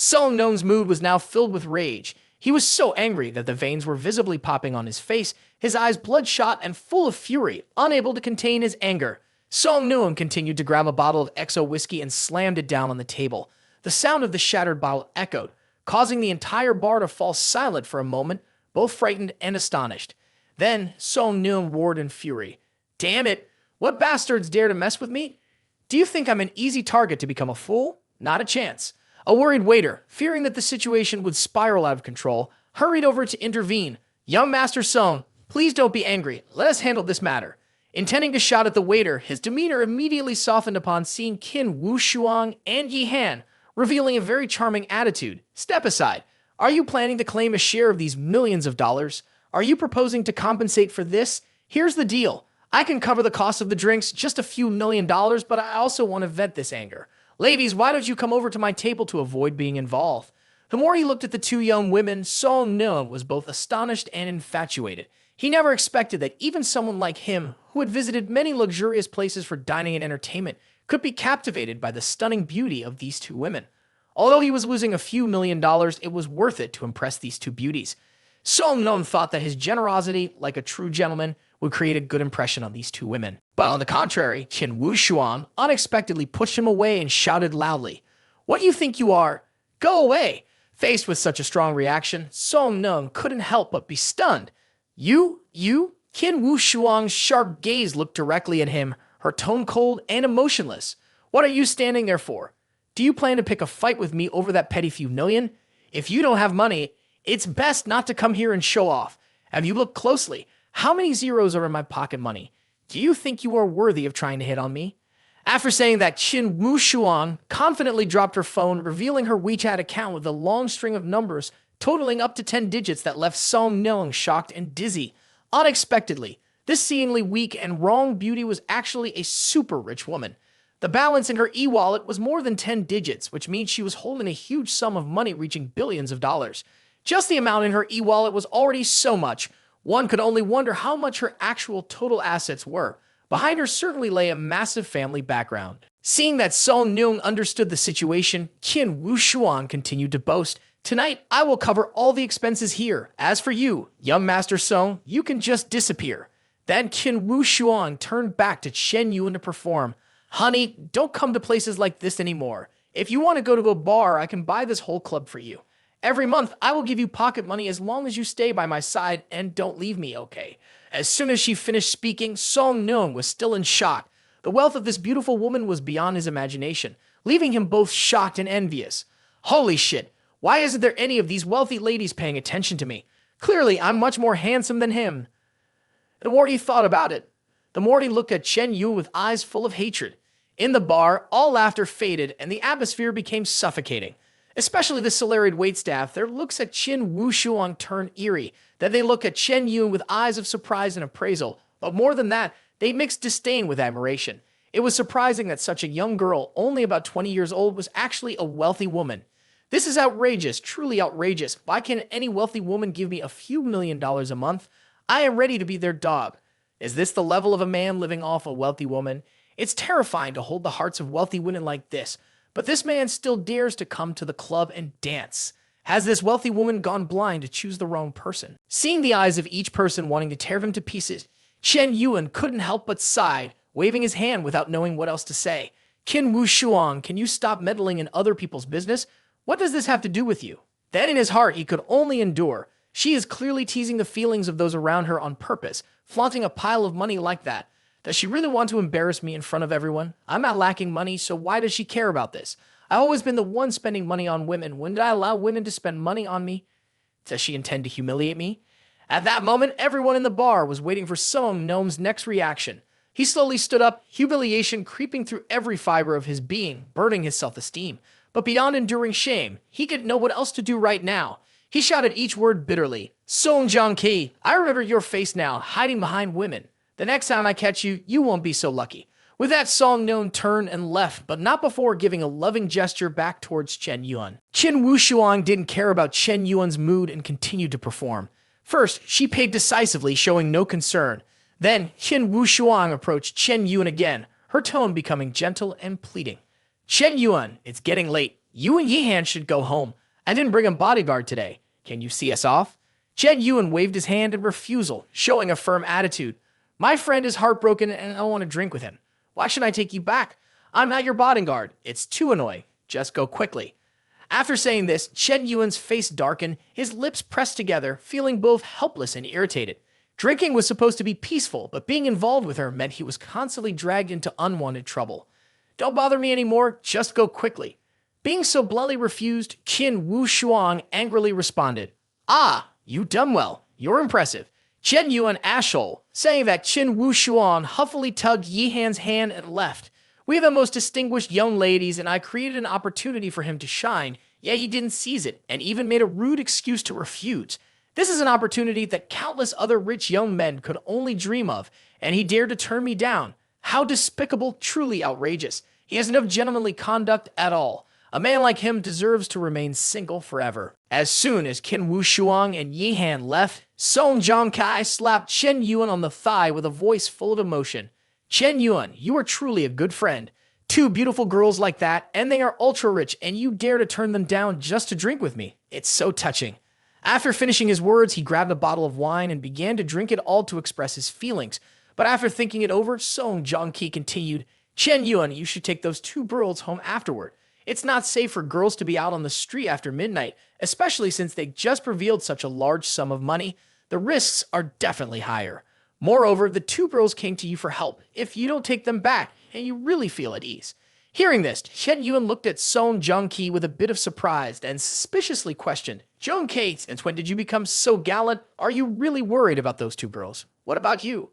Song Noon's mood was now filled with rage. He was so angry that the veins were visibly popping on his face, his eyes bloodshot and full of fury, unable to contain his anger. Song Noon continued to grab a bottle of XO whiskey and slammed it down on the table. The sound of the shattered bottle echoed, causing the entire bar to fall silent for a moment, both frightened and astonished. Then Song Noon roared in fury. "Damn it! What bastards dare to mess with me? Do you think I'm an easy target to become a fool? Not a chance." A worried waiter, fearing that the situation would spiral out of control, hurried over to intervene. "Young Master Song, please don't be angry. Let us handle this matter." Intending to shout at the waiter, his demeanor immediately softened upon seeing Qin Wushuang and Yi Han, revealing a very charming attitude. "Step aside. Are you planning to claim a share of these millions of dollars? Are you proposing to compensate for this? Here's the deal. I can cover the cost of the drinks, just a few $1,000,000, but I also want to vent this anger. Ladies, why don't you come over to my table to avoid being involved?" The more he looked at the two young women, Song Noon was both astonished and infatuated. He never expected that even someone like him, who had visited many luxurious places for dining and entertainment, could be captivated by the stunning beauty of these two women. Although he was losing a few $1,000,000, it was worth it to impress these two beauties. Song Noon thought that his generosity, like a true gentleman, would create a good impression on these two women. But on the contrary, Qin Wushuan unexpectedly pushed him away and shouted loudly, "What you think you are? Go away!" Faced with such a strong reaction, Song Noon couldn't help but be stunned. You? Qin Wushuang's sharp gaze looked directly at him, her tone cold and emotionless. "What are you standing there for? Do you plan to pick a fight with me over that petty few million? If you don't have money, it's best not to come here and show off. Have you looked closely? How many zeros are in my pocket money? Do you think you are worthy of trying to hit on me?" After saying that, Qin Wushuang confidently dropped her phone, revealing her WeChat account with a long string of numbers totaling up to 10 digits that left Song Noon shocked and dizzy. Unexpectedly, this seemingly weak and wrong beauty was actually a super rich woman. The balance in her e-wallet was more than 10 digits, which means she was holding a huge sum of money reaching billions of dollars. Just the amount in her e-wallet was already so much. One could only wonder how much her actual total assets were. Behind her certainly lay a massive family background. Seeing that Song Noon understood the situation, Qin Wushuang continued to boast, "Tonight, I will cover all the expenses here. As for you, young Master Song, you can just disappear." Then Qin Wushuang turned back to Chen Yuan to perform. "Honey, don't come to places like this anymore. If you want to go to a bar, I can buy this whole club for you. Every month, I will give you pocket money as long as you stay by my side and don't leave me, okay?" As soon as she finished speaking, Song Noon was still in shock. The wealth of this beautiful woman was beyond his imagination, leaving him both shocked and envious. "Holy shit, why isn't there any of these wealthy ladies paying attention to me? Clearly, I'm much more handsome than him." The more he thought about it, the more he looked at Chen Yu with eyes full of hatred. In the bar, all laughter faded and the atmosphere became suffocating. Especially the salaried waitstaff, their looks at Qin Wushuang turned eerie. Then they look at Chen Yun with eyes of surprise and appraisal. But more than that, they mixed disdain with admiration. It was surprising that such a young girl, only about 20 years old, was actually a wealthy woman. "This is outrageous, truly outrageous. Why can't any wealthy woman give me a few $1,000,000 a month? I am ready to be their dog." Is this the level of a man living off a wealthy woman? It's terrifying to hold the hearts of wealthy women like this. But this man still dares to come to the club and dance. Has this wealthy woman gone blind to choose the wrong person? Seeing the eyes of each person wanting to tear him to pieces, Chen Yuan couldn't help but sigh, waving his hand without knowing what else to say. "Qin Wushuang, can you stop meddling in other people's business? What does this have to do with you?" Then in his heart he could only endure. She is clearly teasing the feelings of those around her on purpose, flaunting a pile of money like that. Does she really want to embarrass me in front of everyone? I'm not lacking money, so why does she care about this? I've always been the one spending money on women. When did I allow women to spend money on me? Does she intend to humiliate me? At that moment, everyone in the bar was waiting for Song Noon's next reaction. He slowly stood up, humiliation creeping through every fiber of his being, burning his self-esteem. But beyond enduring shame, he didn't know what else to do right now. He shouted each word bitterly. "Song Jiangqi, I remember your face now, hiding behind women. The next time I catch you, you won't be so lucky." With that, Song Noon turned and left, but not before giving a loving gesture back towards Chen Yuan. Qin Wushuang didn't care about Chen Yuan's mood and continued to perform. First, she paid decisively, showing no concern. Then, Qin Wushuang approached Chen Yuan again, her tone becoming gentle and pleading. "Chen Yuan, it's getting late. You and Yihan should go home. I didn't bring a bodyguard today. Can you see us off? Chen Yuan waved his hand in refusal, showing a firm attitude. My friend is heartbroken and I want to drink with him. Why should I take you back? I'm not your bodyguard. It's too annoying. Just go quickly. After saying this, Chen Yuan's face darkened, his lips pressed together, feeling both helpless and irritated. Drinking was supposed to be peaceful, but being involved with her meant he was constantly dragged into unwanted trouble. Don't bother me anymore, just go quickly. Being so bluntly refused, Qin Wu Shuang angrily responded, Ah, you done well. You're impressive. Chen Yuan asshole, saying that Qin Wu Shuang huffily tugged Yihan's hand and left. We are the most distinguished young ladies, and I created an opportunity for him to shine, yet he didn't seize it, and even made a rude excuse to refuse. This is an opportunity that countless other rich young men could only dream of, and he dared to turn me down. How despicable, truly outrageous. He has no gentlemanly conduct at all. A man like him deserves to remain single forever. As soon as Qin Wu Shuang and Yihan left, Song Zhongkai slapped Chen Yuan on the thigh with a voice full of emotion. Chen Yuan, you are truly a good friend. Two beautiful girls like that, and they are ultra rich, and you dare to turn them down just to drink with me. It's so touching. After finishing his words, he grabbed a bottle of wine and began to drink it all to express his feelings. But after thinking it over, Song Zhongkai continued, Chen Yuan, you should take those two girls home afterward. It's not safe for girls to be out on the street after midnight, especially since they just revealed such a large sum of money. The risks are definitely higher. Moreover, the two girls came to you for help. If you don't take them back, and you really feel at ease. Hearing this, Chen Yuan looked at Song Zhongkai with a bit of surprise and suspiciously questioned, Zhongkai, since when did you become so gallant? Are you really worried about those two girls? What about you?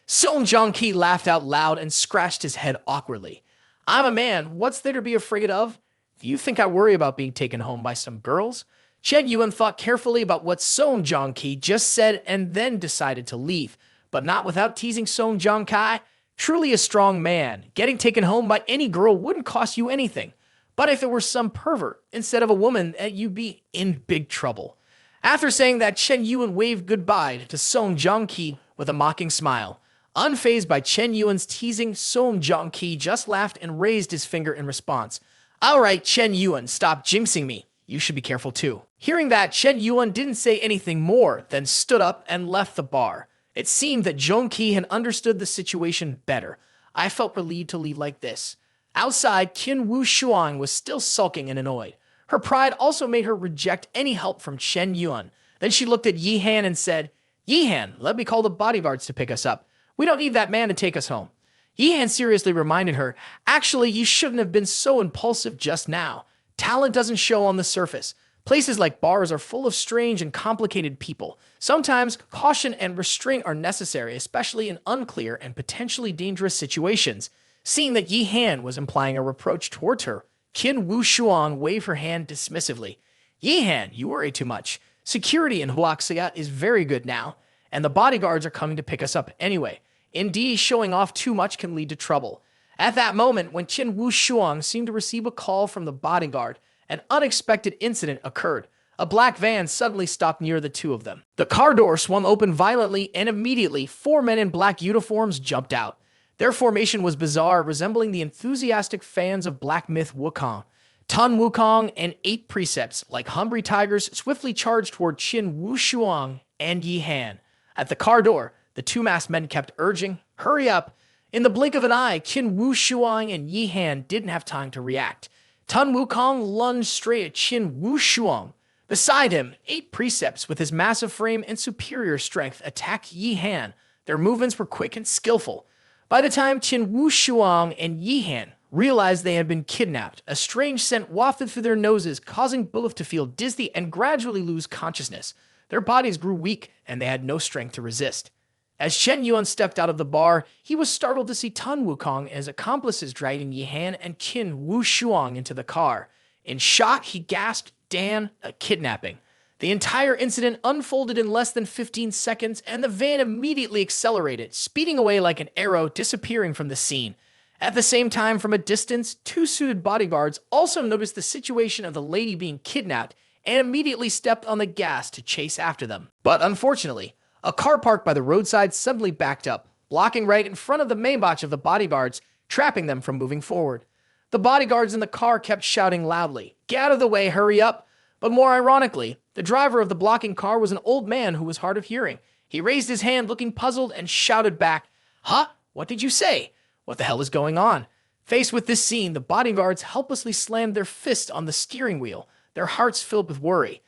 Song Zhongkai laughed out loud and scratched his head awkwardly. I'm a man. What's there to be afraid of? Do you think I worry about being taken home by some girls? Chen Yuan thought carefully about what Song Zhongkai just said and then decided to leave, but not without teasing Song Zhongkai. Truly a strong man. Getting taken home by any girl wouldn't cost you anything. But if it were some pervert instead of a woman, you'd be in big trouble. After saying that, Chen Yuan waved goodbye to Song Zhongkai with a mocking smile. Unfazed by Chen Yuan's teasing, Song Zhongkai just laughed and raised his finger in response. All right, Chen Yuan, stop jinxing me. You should be careful too. Hearing that, Chen Yuan didn't say anything more, then stood up and left the bar. It seemed that Zhongkai had understood the situation better. I felt relieved to leave like this. Outside, Qin Wu Shuang was still sulking and annoyed. Her pride also made her reject any help from Chen Yuan. Then she looked at Yihan and said, Yihan, let me call the bodyguards to pick us up. We don't need that man to take us home. Yihan seriously reminded her, actually, you shouldn't have been so impulsive just now. Talent doesn't show on the surface. Places like bars are full of strange and complicated people. Sometimes caution and restraint are necessary, especially in unclear and potentially dangerous situations. Seeing that Yihan was implying a reproach towards her, Qin Wu Shuang waved her hand dismissively. Yihan, you worry too much. Security in Huaxia is very good now, and the bodyguards are coming to pick us up anyway. Indeed, showing off too much can lead to trouble. At that moment, when Qin Wu Shuang seemed to receive a call from the bodyguard, an unexpected incident occurred. A black van suddenly stopped near the two of them. The car door swung open violently, and immediately, 4 men in black uniforms jumped out. Their formation was bizarre, resembling the enthusiastic fans of black myth Wukong. Tun Wukong and 8 precepts, like hungry tigers, swiftly charged toward Qin Wu Shuang and Yihan. At the car door, the two masked men kept urging, hurry up. In the blink of an eye, Qin Wu Shuang and Yihan didn't have time to react. Tun Wukong lunged straight at Qin Wu Shuang. Beside him, 8 precepts with his massive frame and superior strength attacked Yihan. Their movements were quick and skillful. By the time Qin Wu Shuang and Yihan realized they had been kidnapped, a strange scent wafted through their noses, causing both to feel dizzy and gradually lose consciousness. Their bodies grew weak, and they had no strength to resist. As Chen Yuan stepped out of the bar, he was startled to see Tun Wukong and his accomplices dragging Yihan and Qin Wu Shuang into the car. In shock, he gasped, Dan, a kidnapping. The entire incident unfolded in less than 15 seconds, and the van immediately accelerated, speeding away like an arrow, disappearing from the scene. At the same time, from a distance, 2 suited bodyguards also noticed the situation of the lady being kidnapped and immediately stepped on the gas to chase after them. But unfortunately, a car parked by the roadside suddenly backed up, blocking right in front of the main batch of the bodyguards, trapping them from moving forward. The bodyguards in the car kept shouting loudly, "Get out of the way, hurry up!" But more ironically, the driver of the blocking car was an old man who was hard of hearing. He raised his hand looking puzzled and shouted back, "Huh? What did you say? What the hell is going on?" Faced with this scene, the bodyguards helplessly slammed their fists on the steering wheel, their hearts filled with worry.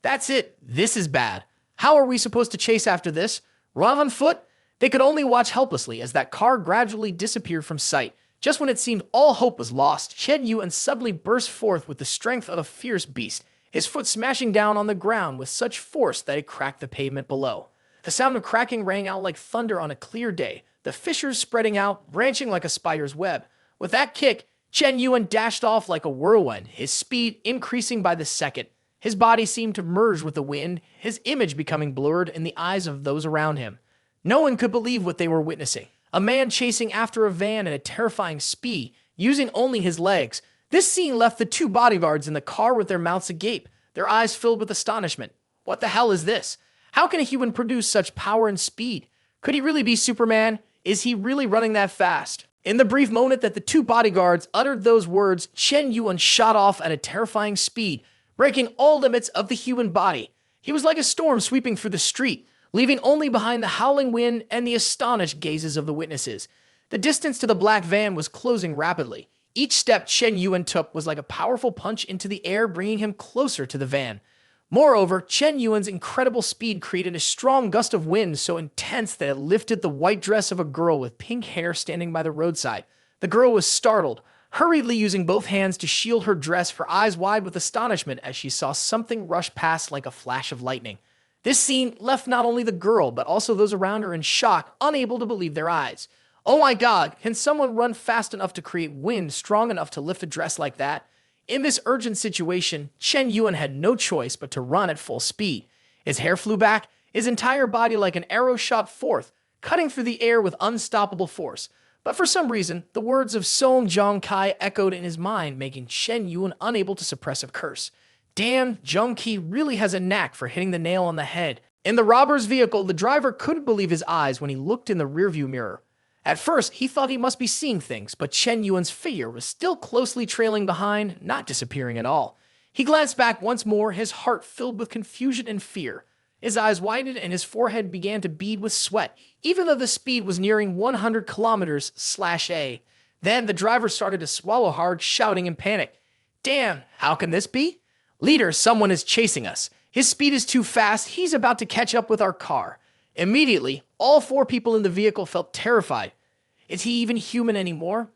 That's it. This is bad. How are we supposed to chase after this? Run on foot? They could only watch helplessly as that car gradually disappeared from sight. Just when it seemed all hope was lost, Chen Yuan suddenly burst forth with the strength of a fierce beast, his foot smashing down on the ground with such force that it cracked the pavement below. The sound of cracking rang out like thunder on a clear day, the fissures spreading out, branching like a spider's web. With that kick, Chen Yuan dashed off like a whirlwind, his speed increasing by the second. His body seemed to merge with the wind, his image becoming blurred in the eyes of those around him. No one could believe what they were witnessing. A man chasing after a van at a terrifying speed, using only his legs. This scene left the two bodyguards in the car with their mouths agape, their eyes filled with astonishment. What the hell is this? How can a human produce such power and speed? Could he really be Superman? Is he really running that fast? In the brief moment that the two bodyguards uttered those words, Chen Yuan shot off at a terrifying speed, breaking all limits of the human body. He was like a storm sweeping through the street, leaving only behind the howling wind and the astonished gazes of the witnesses. The distance to the black van was closing rapidly. Each step Chen Yuan took was like a powerful punch into the air, bringing him closer to the van. Moreover, Chen Yuan's incredible speed created a strong gust of wind so intense that it lifted the white dress of a girl with pink hair standing by the roadside. The girl was startled, hurriedly using both hands to shield her dress, her eyes wide with astonishment as she saw something rush past like a flash of lightning. This scene left not only the girl, but also those around her in shock, unable to believe their eyes. Oh my God, can someone run fast enough to create wind strong enough to lift a dress like that? In this urgent situation, Chen Yuan had no choice but to run at full speed. His hair flew back, his entire body like an arrow shot forth, cutting through the air with unstoppable force. But for some reason, the words of Song Jong-kai echoed in his mind, making Chen Yuan unable to suppress a curse. Damn, Jong-ki really has a knack for hitting the nail on the head. In the robber's vehicle, the driver couldn't believe his eyes when he looked in the rearview mirror. At first, he thought he must be seeing things, but Chen Yuan's figure was still closely trailing behind, not disappearing at all. He glanced back once more, his heart filled with confusion and fear. His eyes widened and his forehead began to bead with sweat, even though the speed was nearing 100 kilometers/a. Then the driver started to swallow hard, shouting in panic, "Damn, how can this be? Leader, someone is chasing us. His speed is too fast, he's about to catch up with our car." Immediately, all four people in the vehicle felt terrified. Is he even human anymore?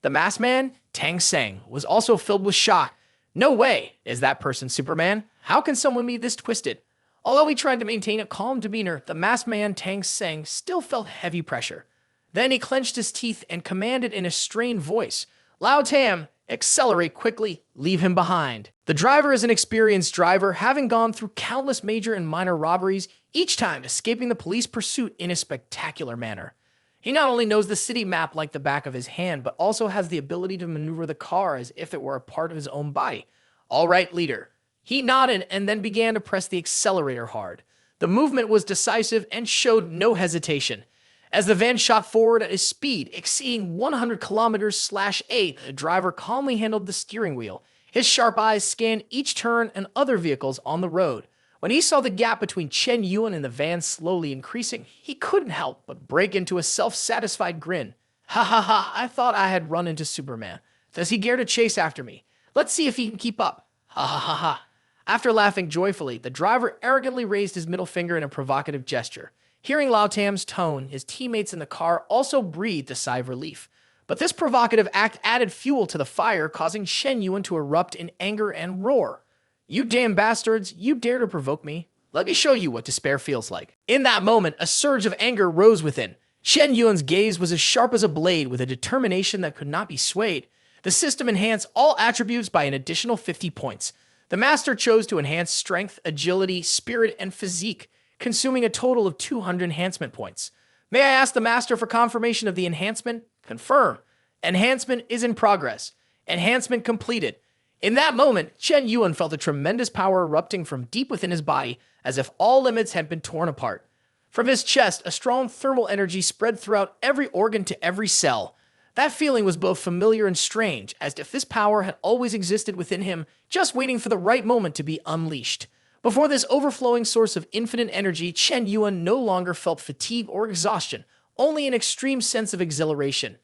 The masked man, Tang Seng, was also filled with shock. No way! Is that person Superman? How can someone be this twisted? Although he tried to maintain a calm demeanor, the masked man, Tang Seng, still felt heavy pressure. Then he clenched his teeth and commanded in a strained voice, "Lao Tam, accelerate quickly, leave him behind." The driver is an experienced driver, having gone through countless major and minor robberies, each time escaping the police pursuit in a spectacular manner. He not only knows the city map like the back of his hand, but also has the ability to maneuver the car as if it were a part of his own body. "All right, leader." He nodded and then began to press the accelerator hard. The movement was decisive and showed no hesitation. As the van shot forward at a speed exceeding 100 kilometers/a, the driver calmly handled the steering wheel. His sharp eyes scanned each turn and other vehicles on the road. When he saw the gap between Chen Yuan and the van slowly increasing, he couldn't help but break into a self-satisfied grin. "Ha ha ha, I thought I had run into Superman. Does he dare to chase after me? Let's see if he can keep up. Ha ha ha ha." After laughing joyfully, the driver arrogantly raised his middle finger in a provocative gesture. Hearing Lao Tam's tone, his teammates in the car also breathed a sigh of relief. But this provocative act added fuel to the fire, causing Chen Yuan to erupt in anger and roar. "You damn bastards, you dare to provoke me? Let me show you what despair feels like." In that moment, a surge of anger rose within. Chen Yuan's gaze was as sharp as a blade, with a determination that could not be swayed. The system enhanced all attributes by an additional 50 points. The master chose to enhance strength, agility, spirit, and physique, consuming a total of 200 enhancement points. May I ask the master for confirmation of the enhancement? Confirm. Enhancement is in progress. Enhancement completed. In that moment, Chen Yuan felt a tremendous power erupting from deep within his body, as if all limits had been torn apart. From his chest, a strong thermal energy spread throughout every organ to every cell. That feeling was both familiar and strange, as if this power had always existed within him, just waiting for the right moment to be unleashed. Before this overflowing source of infinite energy, Chen Yuan no longer felt fatigue or exhaustion, only an extreme sense of exhilaration.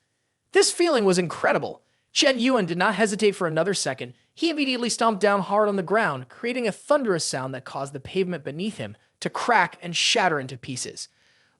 This feeling was incredible. Chen Yuan did not hesitate for another second. He immediately stomped down hard on the ground, creating a thunderous sound that caused the pavement beneath him to crack and shatter into pieces.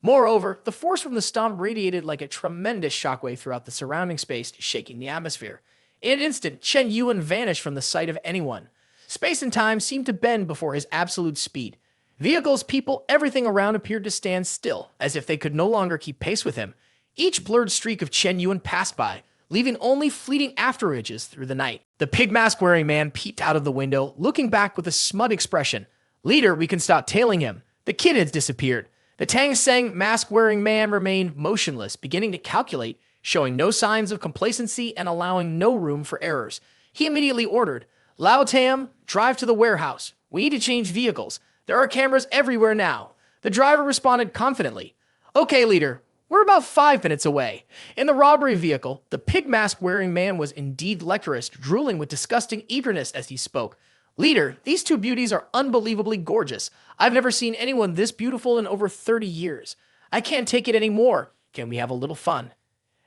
Moreover, the force from the stomp radiated like a tremendous shockwave throughout the surrounding space, shaking the atmosphere. In an instant, Chen Yuan vanished from the sight of anyone. Space and time seemed to bend before his absolute speed. Vehicles, people, everything around appeared to stand still, as if they could no longer keep pace with him. Each blurred streak of Chen Yuan passed by, leaving only fleeting afterimage through the night. The pig mask-wearing man peeped out of the window, looking back with a smug expression. "Leader, we can stop tailing him. The kid has disappeared." The Tang Seng mask-wearing man remained motionless, beginning to calculate, showing no signs of complacency and allowing no room for errors. He immediately ordered, "Lao Tam, drive to the warehouse. We need to change vehicles. There are cameras everywhere now." The driver responded confidently, "Okay, leader, we're about 5 minutes away." In the robbery vehicle, the pig mask-wearing man was indeed lecherous, drooling with disgusting eagerness as he spoke. "Leader, these two beauties are unbelievably gorgeous. I've never seen anyone this beautiful in over 30 years. I can't take it anymore. Can we have a little fun?"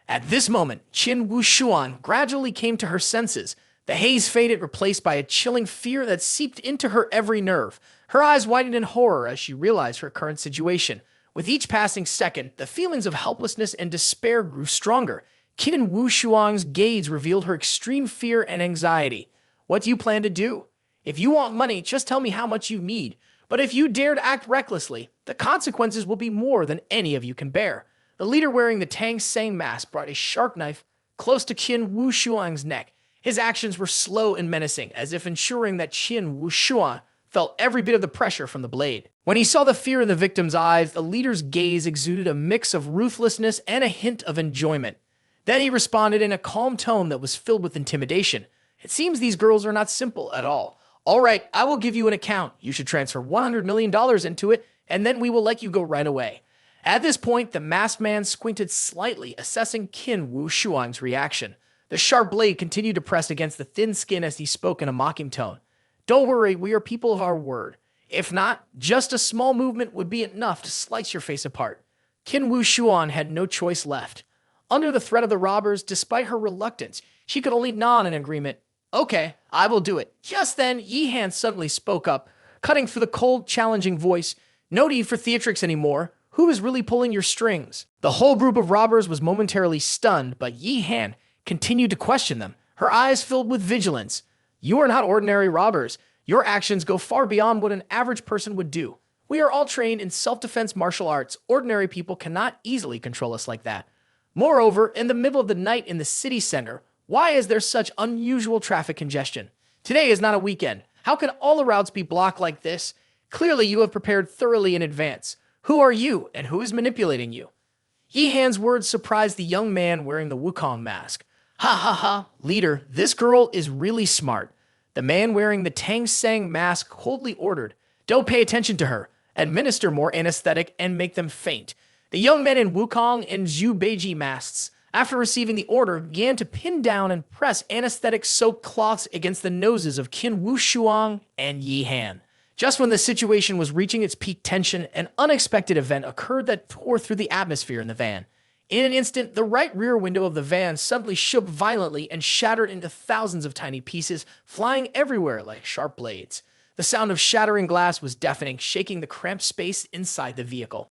At this moment, Qin Wushuan gradually came to her senses. The haze faded, replaced by a chilling fear that seeped into her every nerve. Her eyes widened in horror as she realized her current situation. With each passing second, the feelings of helplessness and despair grew stronger. Qin Wushuan's gaze revealed her extreme fear and anxiety. "What do you plan to do? If you want money, just tell me how much you need. But if you dare to act recklessly, the consequences will be more than any of you can bear." The leader wearing the Tang Seng mask brought a sharp knife close to Qin Wushuan's neck. His actions were slow and menacing, as if ensuring that Qin Wushuan felt every bit of the pressure from the blade. When he saw the fear in the victim's eyes, the leader's gaze exuded a mix of ruthlessness and a hint of enjoyment. Then he responded in a calm tone that was filled with intimidation. "It seems these girls are not simple at all. All right, I will give you an account. You should transfer $100 million into it, and then we will let you go right away." At this point, the masked man squinted slightly, assessing Qin Wushuang's reaction. The sharp blade continued to press against the thin skin as he spoke in a mocking tone. "Don't worry, we are people of our word. If not, just a small movement would be enough to slice your face apart." Qin Wushuan had no choice left. Under the threat of the robbers, despite her reluctance, she could only nod in agreement. "Okay, I will do it." Just then, Yi Han suddenly spoke up, cutting through the cold, challenging voice. "No need for theatrics anymore. Who is really pulling your strings?" The whole group of robbers was momentarily stunned, but Yi Han continued to question them, her eyes filled with vigilance. "You are not ordinary robbers. Your actions go far beyond what an average person would do. We are all trained in self-defense martial arts. Ordinary people cannot easily control us like that. Moreover, in the middle of the night in the city center, why is there such unusual traffic congestion? Today is not a weekend. How can all the routes be blocked like this? Clearly, you have prepared thoroughly in advance. Who are you, and who is manipulating you?" Yi Han's words surprised the young man wearing the Wukong mask. "Ha ha ha, leader, this girl is really smart." The man wearing the Tang Seng mask coldly ordered, "Don't pay attention to her. Administer more anesthetic and make them faint." The young men in Wukong and Zhu Beiji masks, after receiving the order, began to pin down and press anesthetic-soaked cloths against the noses of Qin Wushuang and Yi Han. Just when the situation was reaching its peak tension, an unexpected event occurred that tore through the atmosphere in the van. In an instant, the right rear window of the van suddenly shook violently and shattered into thousands of tiny pieces, flying everywhere like sharp blades. The sound of shattering glass was deafening, shaking the cramped space inside the vehicle.